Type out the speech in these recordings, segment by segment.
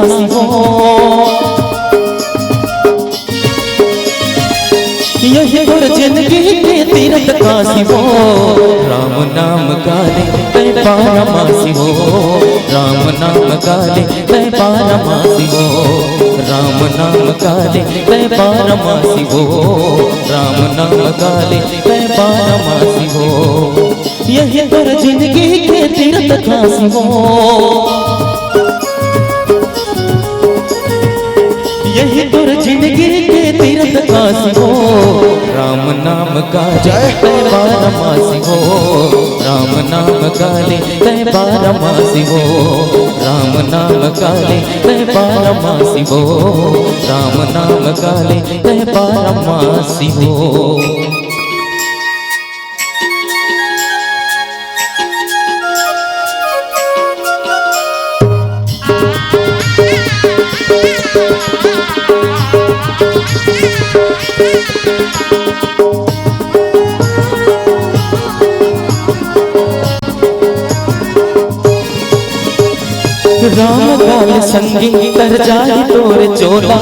काशी हो, यही गुर जिंदगी के तीरथ काशी हो। राम नाम गाले तय पारमासी हो, राम नाम गाले तय पारमासी हो, राम नाम गाले तय पारमासी हो, राम नाम गाले तय पारमासी हो। यही गुर जिंदगी के तीरथ काशी हो, यही गुर जिंदगी के तीरथ काशी हो। राम नाम गाले तय पारमासी हो, राम नाम गाले तय पारमासी हो, राम नाम गाले तय पारमासी हो, राम नाम गाले तय पारमासी हो। राम गाल संगी कर जाए तोर चोला,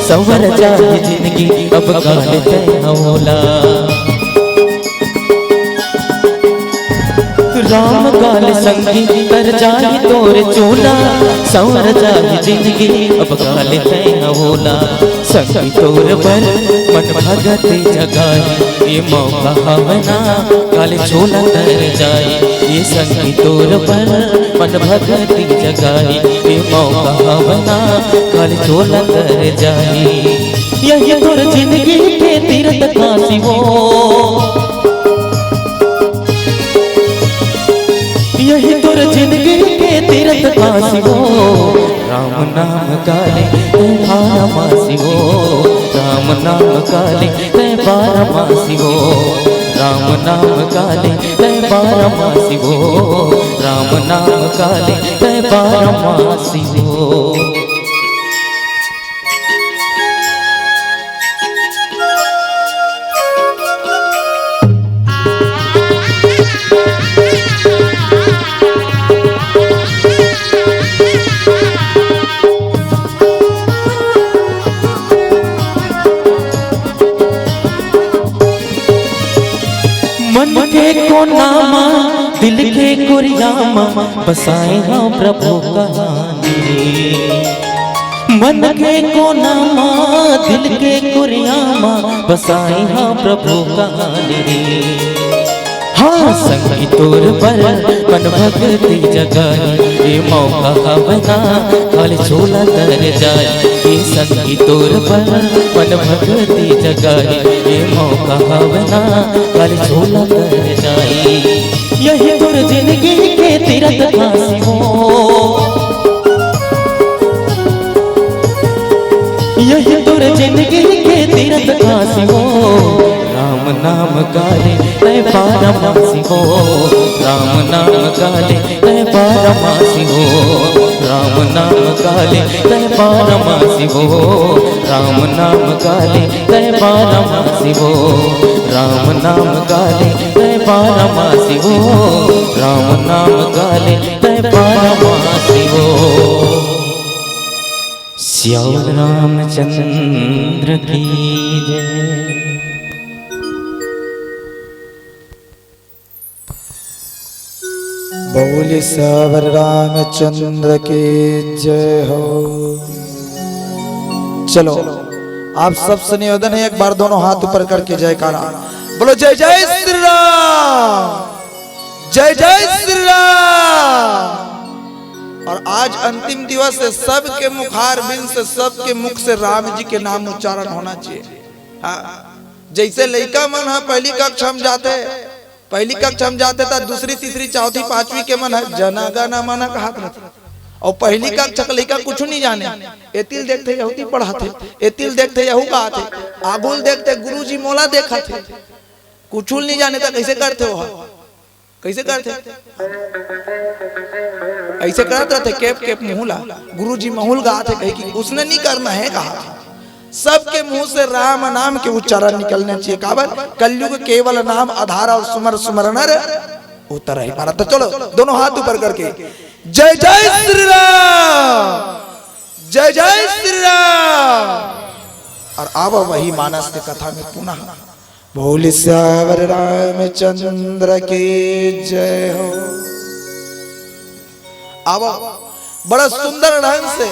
संवर जाए जिंदगी अब गाल तय होला। राम गाल संगी कर जाए तोर चोला, संवर जाए जिंदगी अब गाल तय होला। संगी तोर पर मन भगत जगाए, ये मौका हवना गाल छोला तर जाए। ये संगी तोर पर मन भगत जगाए, ये मौका हवना गाल छोला तर जाए। यही गुर जिंदगी के तीरथ काशी हो, यही गुर जिंदगी के तीरथ काशी हो। राम नाम गाले तय पारमासी हो, राम नाम गाले तय पारमासी हो, राम नाम गाले तय पारमासी हो, राम नाम गाले तय पारमासी हो। मन के कोनामा दिल के कुरियामा बसाए हाँ प्रभु कहानी। मन के कोनामा दिल के कुरियामा बसाए हाँ प्रभु कहानी। हाँ संगी तोर पर मन भगती जगाए, ये मौका हवना गाल छोला तर जाए। ये संगी तोर पर मन भगती जगाए, ये मौका हवना गाल छोला तर जाए। यही गुर जिंदगी के तीरथ काशी हो, यही गुर जिंदगी के तीरथ काशी हो। राम नाम गाले तय पारमासी हो, राम नाम गाले तय पारमासी हो, राम नाम गाले तय पारमासी हो, राम नाम गाले तय पारमासी हो, राम नाम गाले तय पारमासी हो, राम नाम गाले तय पारमासी हो। श्याम रामचंद्र की जय। बोले सवर रामचंद्र की जय हो। चलो आप सबसे निवेदन है, एक बार दोनों हाथ ऊपर करके जयकारा बोलो। जय जय श्री राम, जय जय श्री राम। और आज अंतिम दिवस है, सबके मुखार बिन से सबके मुख से राम जी के नाम उच्चारण होना चाहिए। हाँ, जैसे लड़का मन है पहली कक्षा हम जाते, पहली कक्षा हम जाते था, दूसरी तीसरी चौथी पांचवी के मन है जना गाना माना कहा था। और पहली कक्षा का लड़का कुछ नहीं जाने, एतिल देखते यहूदी पढ़ाते, एतिल देखते यहू गाते, आगुल देखते गुरुजी मोला देखा थे, कुछ नहीं जाने था। कैसे करते हो, कैसे करते, ऐसे करते रहते केप केप मुहुला, गुरुजी महुल गाते, कहे कि उसने नहीं करना है कहा। सबके मुंह से राम नाम के उच्चारण निकलने चाहिए। काबर कलयुग केवल नाम आधार और सुमर सुमर नर उतर ही पारा। तो चलो दोनों हाथ ऊपर करके जय जय श्री राम, जय जय श्री राम। और अब वही मानस की कथा में पुनः बोल श्यावर रामचंद्र की जय हो। अब बड़ा सुंदर ढंग से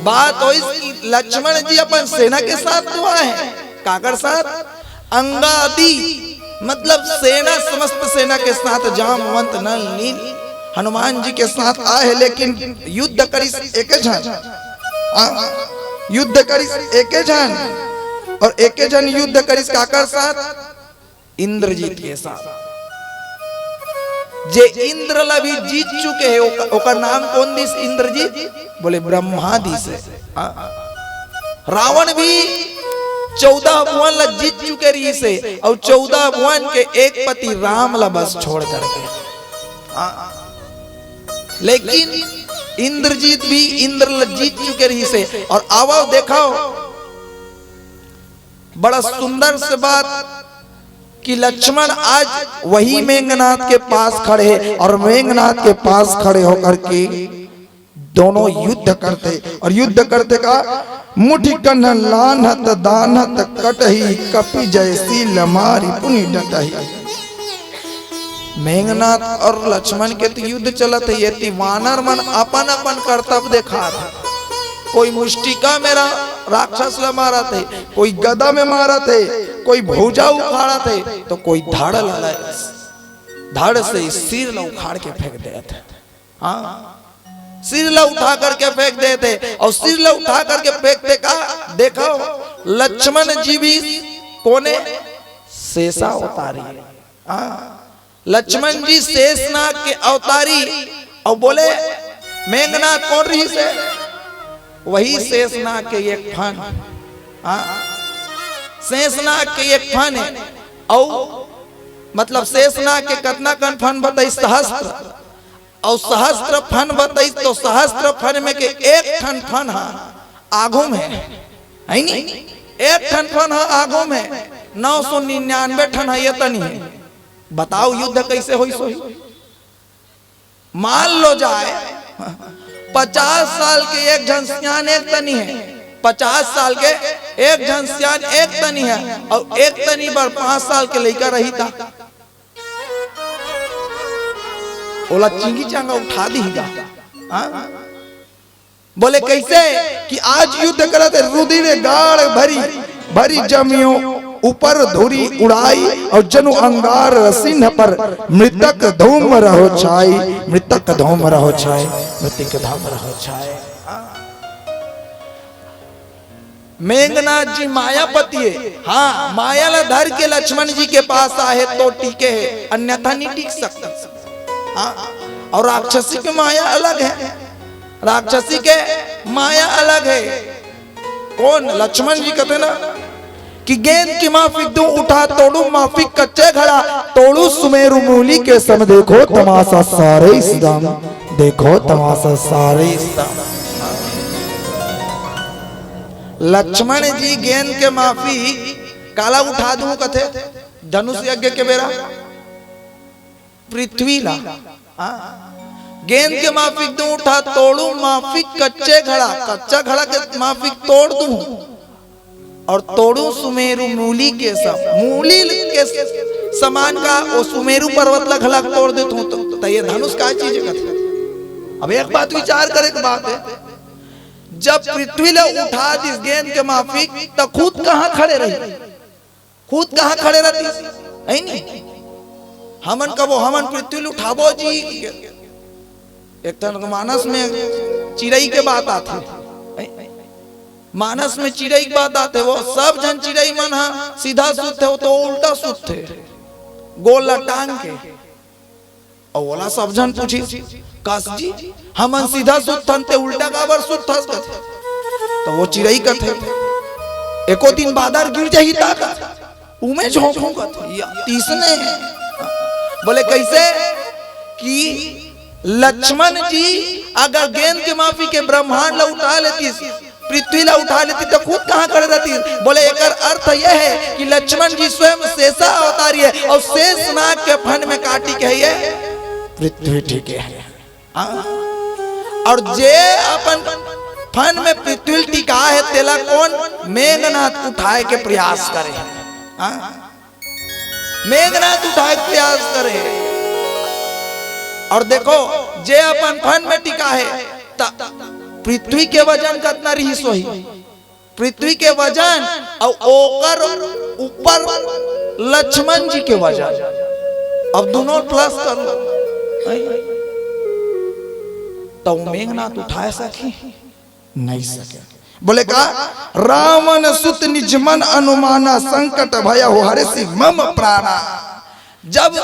बात हो इसकी। लक्ष्मण जी अपन सेना के साथ तो आए हैं, काकर साथ? अंगादी मतलब सेना, समस्त सेना के साथ जामवंत नल नील हनुमान जी के साथ आए हैं। लेकिन युद्ध करी एक जन, युद्ध करी एक जन, और एक जन युद्ध करी काकर साथ? इंद्रजीत के साथ। जे इंद्र ला भी जीत चुके हैं, ओकर नाम कौन दिस? इंद्रजीत। बोले ब्रह्मादि से। रावण भी 14 भुवन ला जीत चुके रही से, और 14 भुवन के एक पति राम ला बस छोड़ करके। लेकिन इंद्रजीत भी इंद्र ला जीत चुके रही से। और आओ देखो बड़ा सुंदर से बात कि लक्ष्मण आज वही मेघनाथ के पास खड़े हैं, और मेघनाथ के पास खड़े होकर के दोनों युद्ध करते। और युद्ध करते का मुठि कन्ह लानत दानत कटही, कपि जैसी लमारी पुनि डटही। मेघनाथ और लक्ष्मण के तो युद्ध चलत है। ये वानर मन अपन अपन कर्तव्य देखा था। कोई मुष्टिका मेरा राक्षस ला मारा थे, कोई गदा में मारा थे, कोई भुजा उखाड़ा थे, तो कोई धाड़ ला धाड़ से सिर ला उखाड़ के फेंक देते। हाँ, सिर ला उठा करके फेंक देते। और सिर ला उठा करके फेंकते का देखो लक्ष्मण जी भी कोने शेषा अवतारी। लक्ष्मण जी शेषनाग के अवतारी। और बोले मेघनाथ कौन रही से? वही शेषनाग के एक फन। शेषनाग के एक फन है। और मतलब शेषनाग के कितना कन फन बताई? सहस्त्र। और सहस्त्र फन बताई तो सहस्त्र फन में के एक ठन फन आगू में है नी, एक ठन फन आगू में 999 ठन है। ये तनी बताओ युद्ध कैसे होई सोई? मान लो जाए 50 साल के एक झंसियान एक तनी है, 50 साल के एक झंसियान एक तनी है, और एक तनी पर 5 साल के लड़का रही था। ओला चिंगी चांगा उठा दीगा। बोले कैसे कि आज युद्ध करते रुधिर गाढ़ भरी भरी जमियो ऊपर धुरी उड़ाई, और जनु अंगार सिंह पर मृतक धूम रहो छाई, मृतक धूम रहो छाई, मृतक धूम रहो छाई। मेघनाथ जी मायापति है। हाँ, माया ला धर के लक्ष्मण जी के पास आए तो टीके है, अन्यथा नहीं टीक सकता। और राक्षसी की माया अलग है, राक्षसी के माया अलग है। कौन? लक्ष्मण जी कहते ना कि गेंद की माफिक दूं उठा तोड़ू माफिक कच्चे घड़ा, तोड़ू सुमेरु मूली के सम, देखो तमाशा सारे इस्लाम, देखो तमाशा सारे इस्लाम। लक्ष्मण जी गेंद के माफी काला उठा दूं कथे धनुष यज्ञ के बेरा पृथ्वी ला। गेंद के माफिक दूं उठा तोड़ू माफिक कच्चे घड़ा, कच्चा घड़ा के माफिक तोड़ दूं, और तोड़ू सुमेरु मूली के सब, मूली के समान का वो सुमेरु पर्वत ला घड़ा तोड़ देता हूं। तो ये धनुष का चीज है? अब एक बात विचार करे की बात है, जब पृथ्वी ला उठा दिस गेंद के माफिक तो खुद कहां खड़े रही? खुद कहां खड़े रहती है नहीं? हमन कबो हमन पृथ्वी ला उठाबो जी। एक तन मानस में चिड़ई के बात आती, मानस में चिड़ई की बात आते, वो सब जन चिड़ई मन सीधा सुते हो तो उल्टा सुते गोल टांग के। और बोला सब जन पूछी काश जी हमन सीधा सुतन ते उल्टा काबर सुतस कथे? तो वो चिड़ई कथे एको दिन बादर गिर जाही ताकत उमे झोंकू कथे तीसने। बोले कैसे कि लक्ष्मण जी अगर गेंद के माफी के ब्रह्मांड ला उठा लेती, पृथ्वी ला उठा लेती तो खुद कहां खड़े रहती? बोले एकर अर्थ यह है कि लक्ष्मण जी स्वयं शेषा अवतारी है, और शेषनाग के फन में काटी के है ये पृथ्वी ठीक है। और जे अपन फन में पृथ्वी टिका है तेला कौन मेघनाथ उठाए के प्रयास करे। मेघनाथ उठाए के प्रयास करे। और देखो जे अपन फन में टिका है पृथ्वी के वजन कितना रही सोही, पृथ्वी के वजन और ओकर ऊपर लक्ष्मण जी के वजन, अब दोनों प्लस कर लो तो मेघनाथ उठा सके नहीं सके। बोले का रावण सुत निज मन अनुमाना संकट भया हो हरे सी मम प्राणा। जब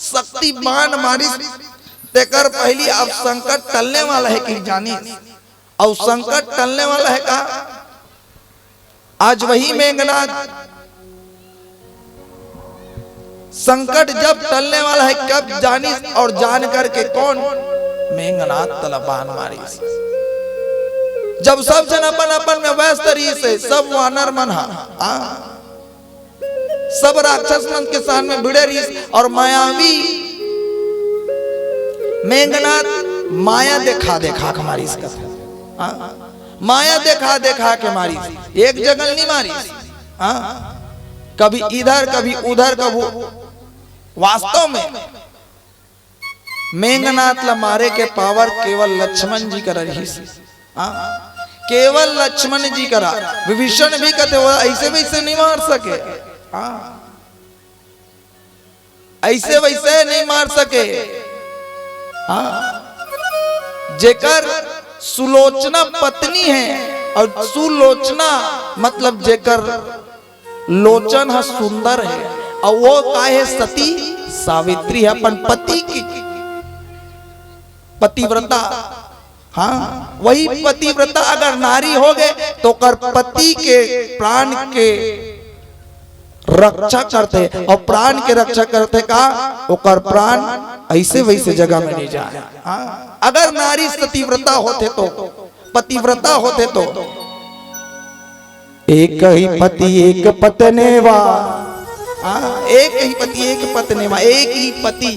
शक्ति बाण मारी तेकर पहली अब संकट टलने वाला है कि जानी, और संकट टलने वाला है का आज वही मेघनाथ। संकट जब टलने वाला है कब जानी, और जान करके कौन मेघनाथ तलबान मारी। जब सब जन अपन अपन में व्यस्त रही से सब वानर मन सब राक्षस मन के सामने भिड़े रही, और मायावी मेघनाथ माया देखा देखा के मारी इसका, माया देखा देखा के मारी, एक जगल नहीं मारी, कभी इधर कभी उधर, कभी वास्तव में मेघनाथ ला मारे के पावर केवल लक्ष्मण जी कर रही, केवल लक्ष्मण जी करा। विभीषण भी कहते वो ऐसे वैसे नहीं मार सके, ऐसे वैसे नहीं मार सके। जेकर सुलोचना पत्नी है, और सुलोचना मतलब जेकर लोचन है सुंदर है, और वो का है सती सावित्री है, अपन पति की पतिव्रता। हाँ वही पतिव्रता अगर नारी हो गए तो कर पति के प्राण के रक्षा करते, और प्राण के रक्षा करते का ओकर प्राण ऐसे वैसे जगह में नहीं जाए। अगर नारी सतीव्रता होते तो पतिव्रता होते तो एक ही पति एक पत्नेवा, एक ही पति एक पत्नेवा, एक ही पति,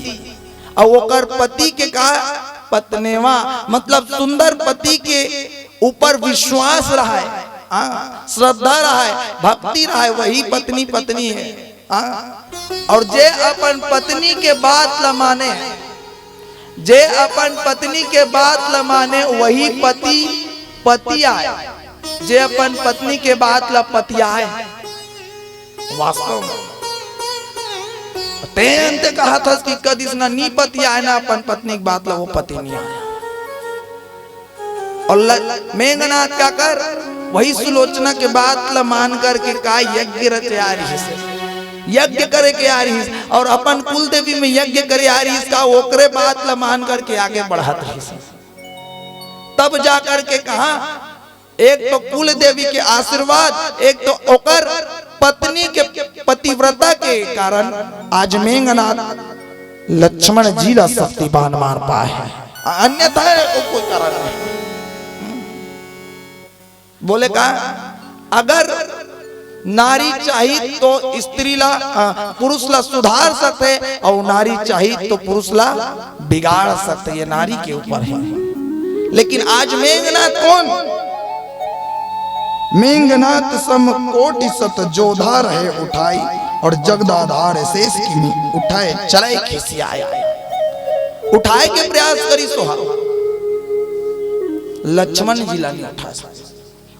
और ओकर पति के का पत्नेवा मतलब सुंदर पति के ऊपर विश्वास रहा है, श्रद्धा रहा है, भक्ति रहा है, वही पत्नी पत्नी है। और जे अपन पत्नी के बात ल माने, जे अपन पत्नी के बात ल माने वही पति पति आए, जे अपन पत्नी के बात ला पतियाए। वास्तव में ते कहा था कि कदी ना नी पतियाए ना अपन पत्नी की बात ला वो पति नहीं आया। और मेघनाथ क्या कर वही सुलोचना के बात ला मान करके का यज्ञ रचे आ रही है, यज्ञ करे के आ रही है, और अपन कुल देवी में यज्ञ करे आ रही है, इसका ओकरे बात ला मान करके आगे बढ़त रही है। तब जाकर के कहा एक तो कुल देवी के आशीर्वाद, एक तो ओकर पत्नी के पतिव्रता के कारण आज मेघनाथ लक्ष्मण जी ला शक्तिवान मार पाए हैं, अन्यथा कोई कारण नहीं। बोले का अगर नारी चाहिए तो स्त्री ला पुरुष ला सुधार सकते, और नारी चाहिए तो पुरुष ला बिगाड़ सकते, ये नारी के ऊपर है। लेकिन आज मेघनाथ कौन? मेघनाथ सम कोटि सत जोधा रहे उठाई, और जगदाधार शेष की उठाए चले खिसियाए, उठाए के प्रयास करी सोहा लक्ष्मण जी ला नहीं उठा,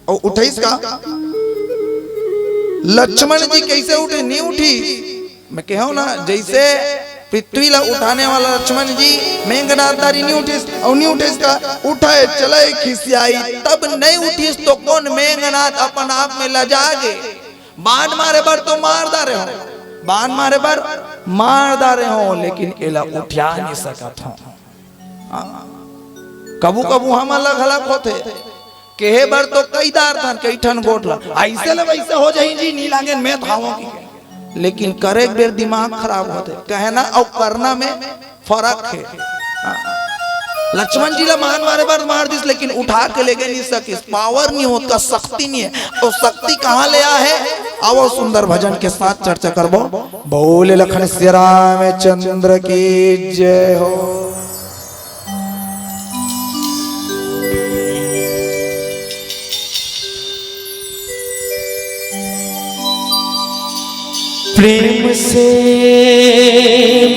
और उठाइस का लक्ष्मण जी कैसे उठे? नहीं उठी। मैं कहूं ना जैसे पृथ्वी ला उठाने वाला लक्ष्मण जी मेघनाथ दारी नहीं उठिस, और नहीं उठिस का उठाए चले खिसियाई, तब नहीं उठिस तो कौन मेघनाथ अपन आप में लजा गे। बाण मारे बर तो मार दारे हो, बाण मारे बर मार दारे हो, लेकिन एला उठा नहीं सकत हो। कबू कबू हम अलग अलग होते केहे बर तो कई दार था कई ठन गोटला ऐसे ले वैसे हो जाई जी नी लागे मैं थाओ की, लेकिन करे बेर दिमाग खराब होते, कहना और करना में फर्क है। लक्ष्मण जी ला मान मारे बार मार दिस, लेकिन उठा के लेके नहीं सकिस, पावर नहीं होता, शक्ति नहीं है। तो शक्ति कहाँ ले आया है? आओ सुंदर भजन के साथ चर्चा करबो। बोले लखन श्री रामचंद्र की जय हो। प्रेम से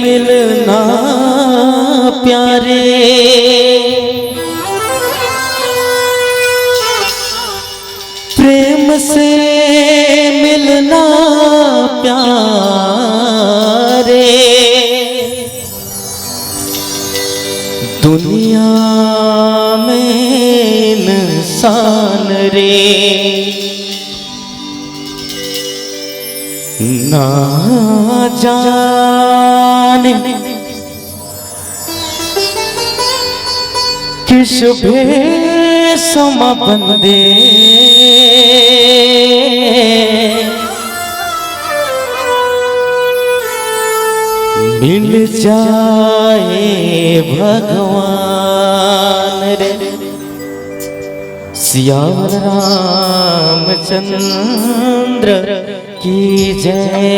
मिलना प्यारे, प्रेम से मिलना प्यारे, दुनिया में इंसान रे ना जाने किस भेषम बंदे मिल जाए भगवान रे। सियावर रामचंद्र की जय।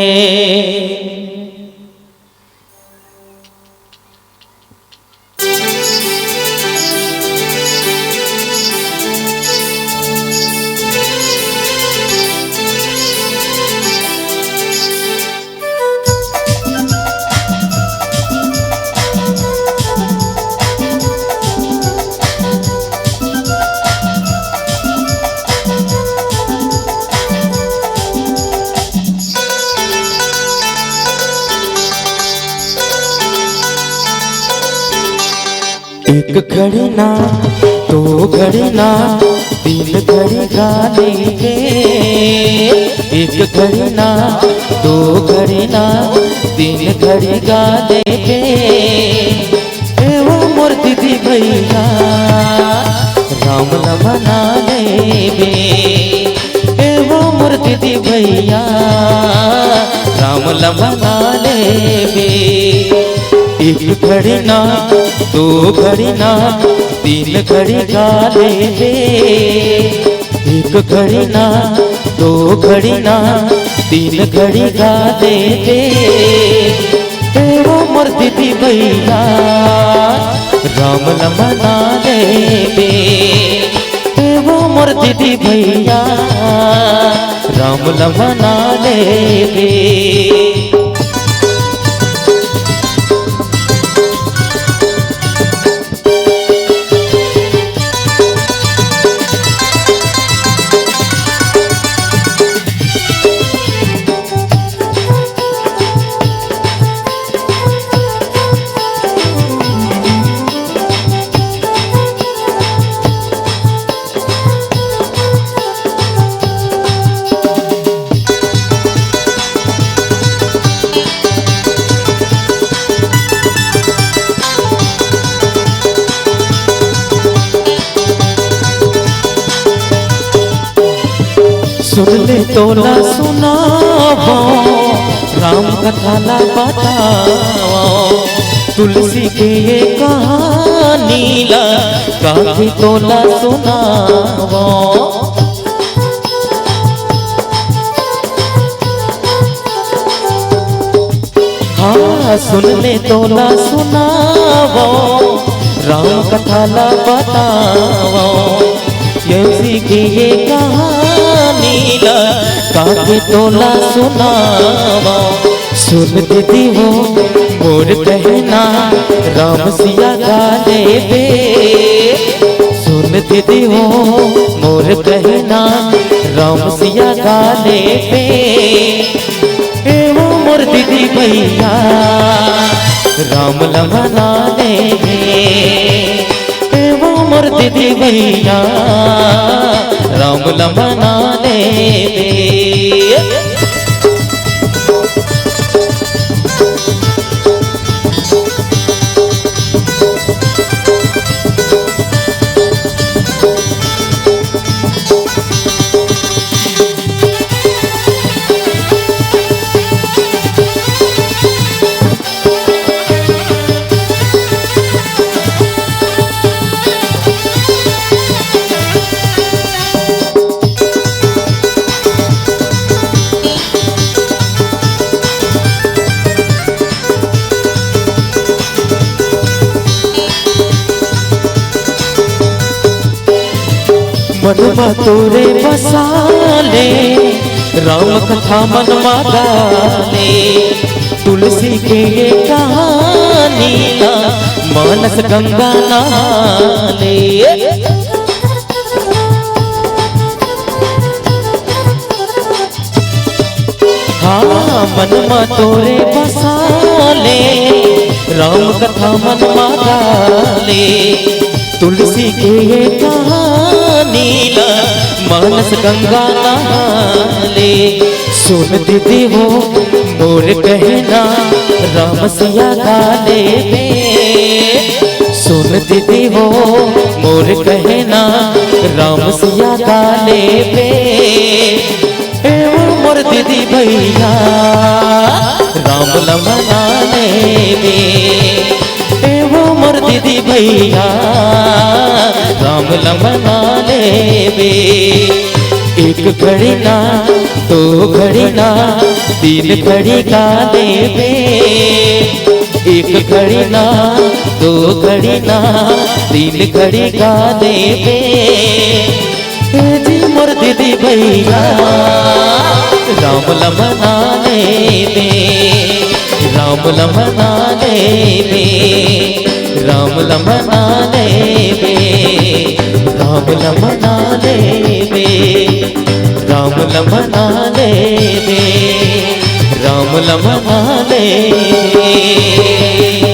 एक घड़ी ना दो घड़ी ना तीन घड़ी गाने के, एक घड़ी ना दो घड़ी ना तीन घड़ी गाने के। ए वो मोर दीदी भैया राम न मना लेबे, ए वो मोर दीदी भैया राम न मना लेबे। एक घड़ी ना दो घड़ी ना तीन घड़ी गा लेबे, एक घड़ी ना दो घड़ी ना तीन घड़ी गा लेबे। ए वो मोर दीदी भैया राम न मना लेबे, ए वो मोर दीदी भैया राम न मना लेबे। सुन ले तोला सुनावो राम कथा ला बताओ, तुलसी के ये कहानी ला काफी तोला सुनावो। हाँ सुन ले तोला सुनावो राम कथा ला बताओ, तुलसी की ये कहानी ला काके तोला सुनावा। सुन दीदी हो मोर कहना राम सिया गा लेबे, सुन दीदी हो मोर कहना राम सिया गा लेबे। ए वो मोर दीदी भैया राम न मना लेबे, मोर दीदी भैया राम न मना लेबे। मनमा तोरे बसाले राम कथा मन गाले तुलसी के ये कहानी ला मानस गंगा नाले हाँ मन मा तोरे बसाले राम कथा मन गाले तुलसी के ये कहानी ला मानस गंगा नाले सुन दीदी हो मोर कहना राम सिया गाले में सुन दीदी हो मोर कहना राम सिया गाले में मोर दीदी भैया राम लमनाने में वो मोर दीदी भैया राम लमनाने में एक घड़ी ना दो घड़ी ना तीन घड़ी गाले में एक घड़ी ना दो घड़ी ना तीन घड़ी गाले में जी मोर दीदी भैया राम लमनाने में राम लमनाने में राम लमनाने में राम लमनाने में राम लमनाने में राम लमनाने में